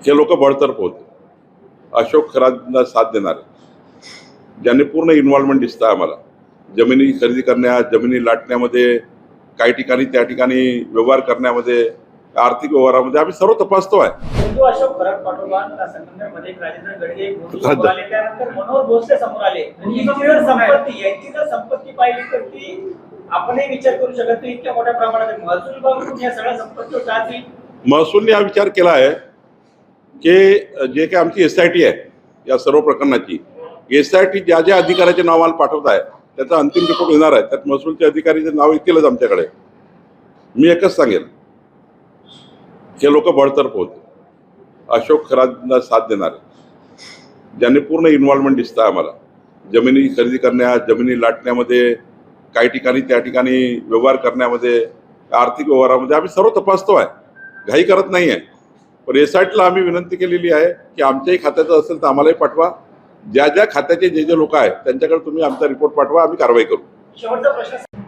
हे लोक बळतर्फ होते. अशोक खरातांना साथ देणारे ज्यांनी पूर्ण इन्व्हॉल्वमेंट दिसतं आम्हाला जमिनी खरेदी करण्यात, जमिनी लाटण्यामध्ये, काही ठिकाणी त्या ठिकाणी व्यवहार करण्यामध्ये, आर्थिक व्यवहारामध्ये आम्ही सर्व तपासतो आहे. अशोक खरात पाठोपाठ संघटनेमध्ये राजेंद्र गडगे समोर आले, त्यानंतर मनोहर भोसले समोर आले. यांची जर संपत्ती पाहिली तर ती आपणही विचार करू शकत नाही इतक्या मोठ्या प्रमाणात महसूल विभागाकडून या सगळ्या संपत्तीवर टाच येईल. महसूलने हा विचार केला आहे की जे काही आमची SIT आहे या सर्व प्रकरणाची, SIT ज्या ज्या अधिकाऱ्याचे नाव आम्हाला पाठवत आहे त्याचा अंतिम रिपोर्ट येणार आहे. त्यात महसूलचे अधिकारीचे नाव येतीलच आमच्याकडे. मी एकच सांगेन, हे लोक बळतर्फ होते. अशोक खरातांना साथ देणारे ज्यांनी पूर्ण इन्व्हॉल्वमेंट दिसतं आम्हाला जमिनी खरेदी करण्यात, जमिनी लाटण्यामध्ये, काही ठिकाणी त्या ठिकाणी व्यवहार करण्यामध्ये, आर्थिक व्यवहारामध्ये आम्ही सर्व तपासतो आहे. घाई करत नाही आहे. पण SITला आम्ही विनंती केलेली आहे की आमच्याही खात्याचं असेल तर आम्हालाही पाठवा. ज्या ज्या खात्याचे जे जे लोक आहेत त्यांच्याकडे तुम्ही आमचा रिपोर्ट पाठवा, आम्ही कारवाई करू. शेवटचा प्रश्न